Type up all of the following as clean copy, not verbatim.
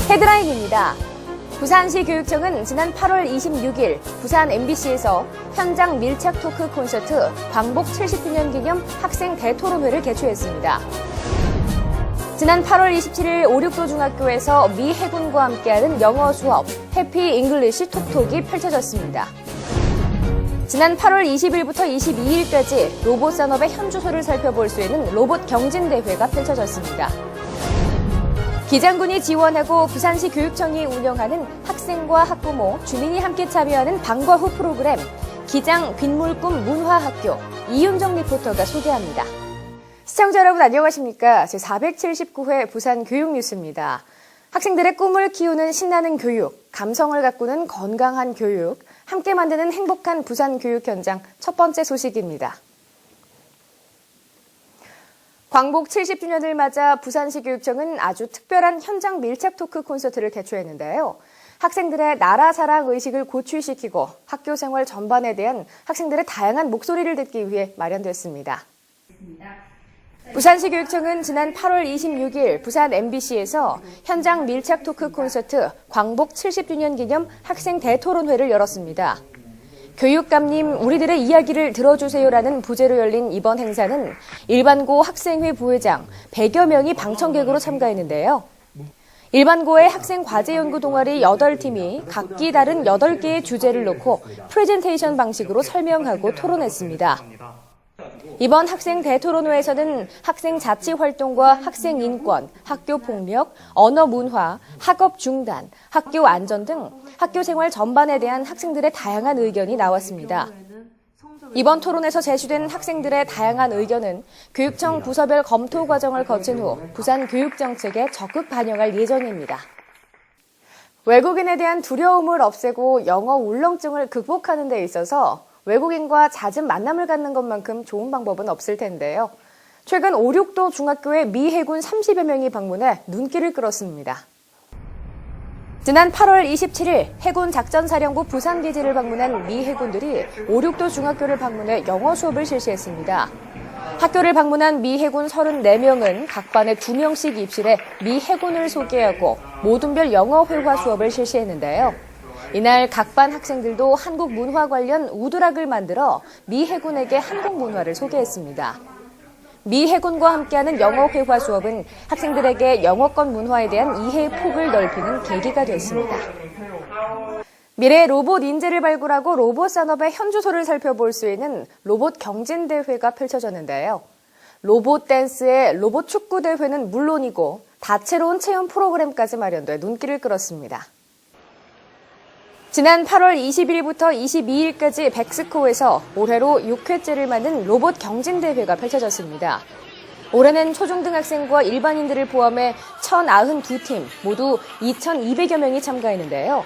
헤드라인입니다. 부산시 교육청은 지난 8월 26일 부산 MBC에서 현장 밀착 토크 콘서트 광복 70주년 기념 학생 대토론회를 개최했습니다. 지난 8월 27일 오륙도 중학교에서 미 해군과 함께하는 영어 수업 해피 잉글리시 톡톡이 펼쳐졌습니다. 지난 8월 20일부터 22일까지 로봇 산업의 현주소를 살펴볼 수 있는 로봇 경진대회가 펼쳐졌습니다. 기장군이 지원하고 부산시 교육청이 운영하는 학생과 학부모, 주민이 함께 참여하는 방과 후 프로그램 기장 빗물꿈 문화학교 이윤정 리포터가 소개합니다. 시청자 여러분 안녕하십니까? 제479회 부산 교육뉴스입니다. 학생들의 꿈을 키우는 신나는 교육, 감성을 가꾸는 건강한 교육, 함께 만드는 행복한 부산 교육 현장 첫 번째 소식입니다. 광복 70주년을 맞아 부산시 교육청은 아주 특별한 현장 밀착 토크 콘서트를 개최했는데요. 학생들의 나라 사랑 의식을 고취시키고 학교 생활 전반에 대한 학생들의 다양한 목소리를 듣기 위해 마련됐습니다. 부산시 교육청은 지난 8월 26일 부산 MBC에서 현장 밀착 토크 콘서트 광복 70주년 기념 학생 대토론회를 열었습니다. 교육감님, 우리들의 이야기를 들어주세요라는 부제로 열린 이번 행사는 일반고 학생회 부회장 100여 명이 방청객으로 참가했는데요. 일반고의 학생 과제 연구 동아리 8팀이 각기 다른 8개의 주제를 놓고 프레젠테이션 방식으로 설명하고 토론했습니다. 이번 학생 대토론회에서는 학생 자치 활동과 학생 인권, 학교 폭력, 언어 문화, 학업 중단, 학교 안전 등 학교 생활 전반에 대한 학생들의 다양한 의견이 나왔습니다. 이번 토론에서 제시된 학생들의 다양한 의견은 교육청 부서별 검토 과정을 거친 후 부산 교육정책에 적극 반영할 예정입니다. 외국인에 대한 두려움을 없애고 영어 울렁증을 극복하는 데 있어서 외국인과 잦은 만남을 갖는 것만큼 좋은 방법은 없을 텐데요. 최근 오륙도 중학교에 미 해군 30여 명이 방문해 눈길을 끌었습니다. 지난 8월 27일 해군 작전사령부 부산기지를 방문한 미 해군들이 오륙도 중학교를 방문해 영어 수업을 실시했습니다. 학교를 방문한 미 해군 34명은 각 반에 2명씩 입실해 미 해군을 소개하고 모둠별 영어 회화 수업을 실시했는데요. 이날 각 반 학생들도 한국 문화 관련 우드락을 만들어 미 해군에게 한국 문화를 소개했습니다. 미 해군과 함께하는 영어 회화 수업은 학생들에게 영어권 문화에 대한 이해의 폭을 넓히는 계기가 됐습니다. 미래의 로봇 인재를 발굴하고 로봇 산업의 현주소를 살펴볼 수 있는 로봇 경진대회가 펼쳐졌는데요. 로봇 댄스의 로봇 축구 대회는 물론이고 다채로운 체험 프로그램까지 마련돼 눈길을 끌었습니다. 지난 8월 20일부터 22일까지 백스코에서 올해로 6회째를 맞는 로봇 경진대회가 펼쳐졌습니다. 올해는 초중등학생과 일반인들을 포함해 1,092팀, 모두 2,200여 명이 참가했는데요.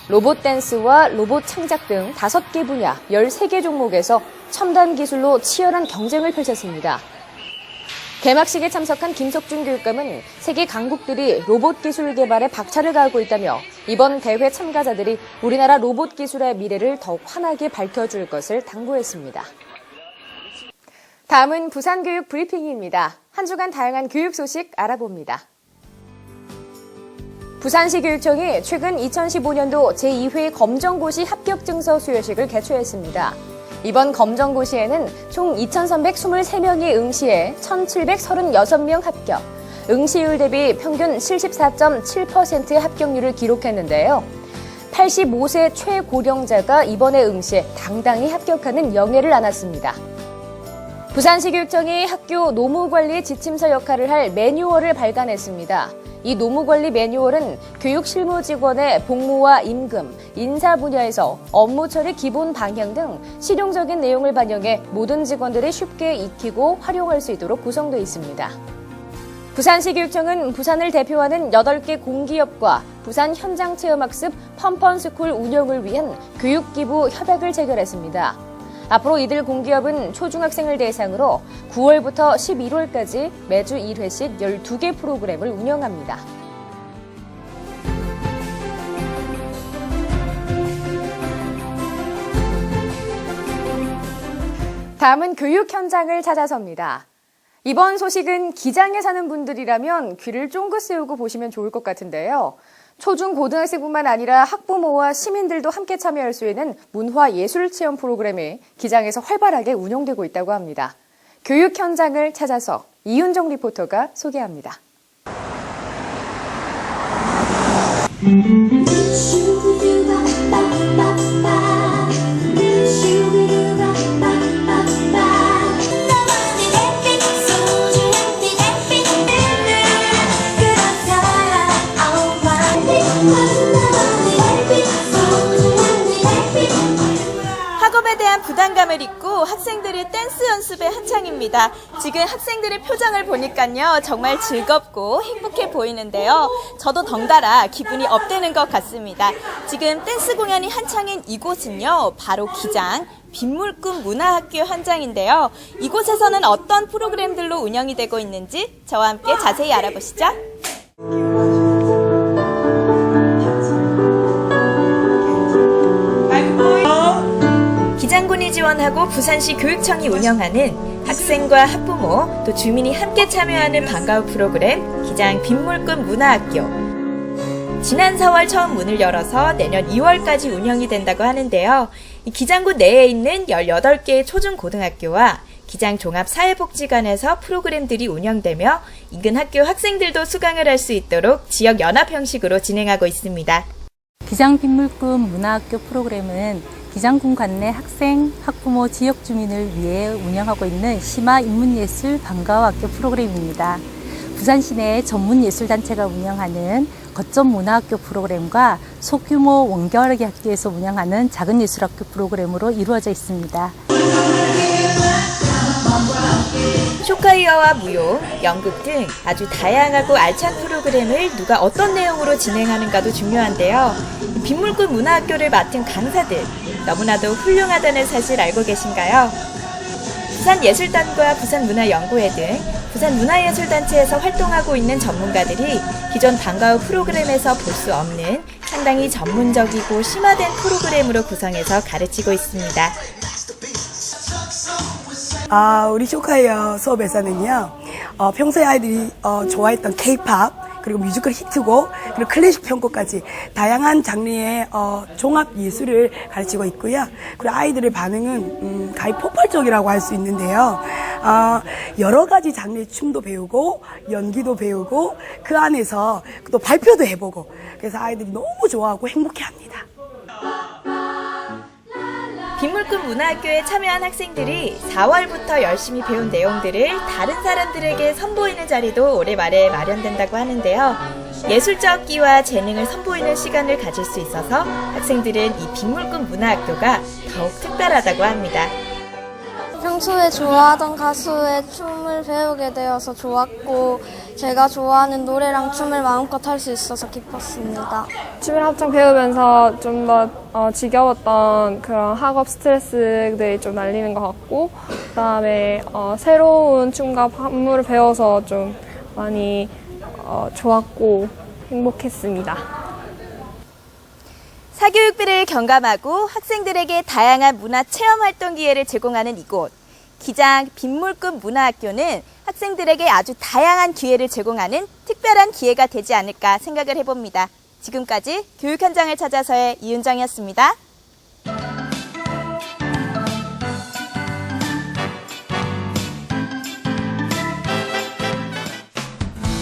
로봇 댄스와 로봇 창작 등 5개 분야 13개 종목에서 첨단 기술로 치열한 경쟁을 펼쳤습니다. 개막식에 참석한 김석준 교육감은 세계 강국들이 로봇 기술 개발에 박차를 가하고 있다며 이번 대회 참가자들이 우리나라 로봇 기술의 미래를 더욱 환하게 밝혀줄 것을 당부했습니다. 다음은 부산교육 브리핑입니다. 한 주간 다양한 교육 소식 알아봅니다. 부산시 교육청이 최근 2015년도 제2회 검정고시 합격증서 수여식을 개최했습니다. 이번 검정고시에는 총 2,323명이 응시해 1,736명 합격, 응시율 대비 평균 74.7%의 합격률을 기록했는데요. 85세 최고령자가 이번에 응시해 당당히 합격하는 영예를 안았습니다. 부산시 교육청이 학교 노무관리 지침서 역할을 할 매뉴얼을 발간했습니다. 이 노무관리 매뉴얼은 교육 실무 직원의 복무와 임금, 인사 분야에서 업무 처리 기본 방향 등 실용적인 내용을 반영해 모든 직원들이 쉽게 익히고 활용할 수 있도록 구성되어 있습니다. 부산시 교육청은 부산을 대표하는 8개 공기업과 부산 현장체험학습 펀펀스쿨 운영을 위한 교육기부 협약을 체결했습니다. 앞으로 이들 공기업은 초중학생을 대상으로 9월부터 11월까지 매주 1회씩 12개 프로그램을 운영합니다. 다음은 교육 현장을 찾아섭니다. 이번 소식은 기장에 사는 분들이라면 귀를 쫑긋 세우고 보시면 좋을 것 같은데요. 초중 고등학생뿐만 아니라 학부모와 시민들도 함께 참여할 수 있는 문화예술체험 프로그램이 기장에서 활발하게 운영되고 있다고 합니다. 교육 현장을 찾아서 이윤정 리포터가 소개합니다. 학업에 대한 부담감을 잊고 학생들이 댄스 연습에 한창입니다. 지금 학생들의 표정을 보니까요, 정말 즐겁고 행복해 보이는데요. 저도 덩달아 기분이 업되는 것 같습니다. 지금 댄스 공연이 한창인 이곳은요, 바로 기장 빗물꿈 문화학교 현장인데요. 이곳에서는 어떤 프로그램들로 운영이 되고 있는지 저와 함께 자세히 알아보시죠. 기장군이 지원하고 부산시 교육청이 운영하는 학생과 학부모 또 주민이 함께 참여하는 방과후 프로그램 기장 빗물꿈 문화학교. 지난 4월 처음 문을 열어서 내년 2월까지 운영이 된다고 하는데요. 이 기장군 내에 있는 18개의 초중고등학교와 기장 종합사회복지관에서 프로그램들이 운영되며 인근 학교 학생들도 수강을 할 수 있도록 지역 연합 형식으로 진행하고 있습니다. 기장 빗물꿈 문화학교 프로그램은 기장군 관내 학생, 학부모, 지역 주민을 위해 운영하고 있는 심화 인문예술 방과후 학교 프로그램입니다. 부산시 내 전문예술단체가 운영하는 거점 문화학교 프로그램과 소규모 원결하게 학교에서 운영하는 작은 예술학교 프로그램으로 이루어져 있습니다. 쇼카이어와 무용, 연극 등 아주 다양하고 알찬 프로그램을 누가 어떤 내용으로 진행하는가도 중요한데요. 빗물꿈 문화학교를 맡은 강사들, 너무나도 훌륭하다는 사실 알고 계신가요? 부산예술단과 부산문화연구회 등 부산문화예술단체에서 활동하고 있는 전문가들이 기존 방과후 프로그램에서 볼 수 없는 상당히 전문적이고 심화된 프로그램으로 구성해서 가르치고 있습니다. 우리 쇼카이어 수업에서는요, 평소에 아이들이 좋아했던 K-팝, 그리고 뮤지컬 히트곡, 그리고 클래식 편곡까지 다양한 장르의 종합 예술을 가르치고 있고요. 그리고 아이들의 반응은 가히 폭발적이라고 할 수 있는데요. 여러 가지 장르의 춤도 배우고 연기도 배우고 그 안에서 또 발표도 해보고, 그래서 아이들이 너무 좋아하고 행복해합니다. 빗물꿈 문화학교에 참여한 학생들이 4월부터 열심히 배운 내용들을 다른 사람들에게 선보이는 자리도 올해 말에 마련된다고 하는데요. 예술적 끼와 재능을 선보이는 시간을 가질 수 있어서 학생들은 이 빗물꿈 문화학교가 더욱 특별하다고 합니다. 평소에 좋아하던 가수의 춤을 배우게 되어서 좋았고 제가 좋아하는 노래랑 춤을 마음껏 할 수 있어서 기뻤습니다. 춤을 한창 배우면서 좀 더 지겨웠던 그런 학업 스트레스들이 좀 날리는 것 같고, 그다음에 새로운 춤과 안무를 배워서 좀 많이 좋았고 행복했습니다. 사교육비를 경감하고 학생들에게 다양한 문화 체험 활동 기회를 제공하는 이곳 기장 빗물꿈 문화학교는 학생들에게 아주 다양한 기회를 제공하는 특별한 기회가 되지 않을까 생각을 해봅니다. 지금까지 교육 현장을 찾아서의 이윤정이었습니다.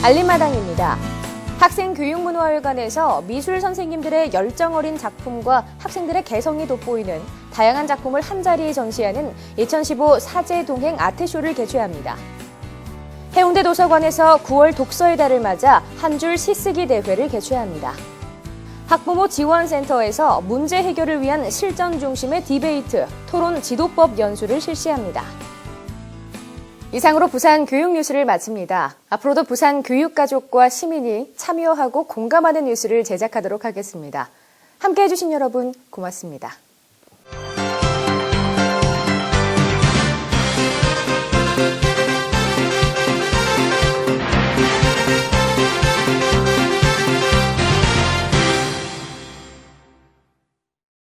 알림마당입니다. 학생교육문화회관에서 미술 선생님들의 열정 어린 작품과 학생들의 개성이 돋보이는 다양한 작품을 한자리에 전시하는 2015 사제동행 아트쇼를 개최합니다. 해운대 도서관에서 9월 독서의 달을 맞아 한 줄 시쓰기 대회를 개최합니다. 학부모 지원센터에서 문제 해결을 위한 실전 중심의 디베이트, 토론 지도법 연수를 실시합니다. 이상으로 부산 교육 뉴스를 마칩니다. 앞으로도 부산 교육가족과 시민이 참여하고 공감하는 뉴스를 제작하도록 하겠습니다. 함께해 주신 여러분 고맙습니다.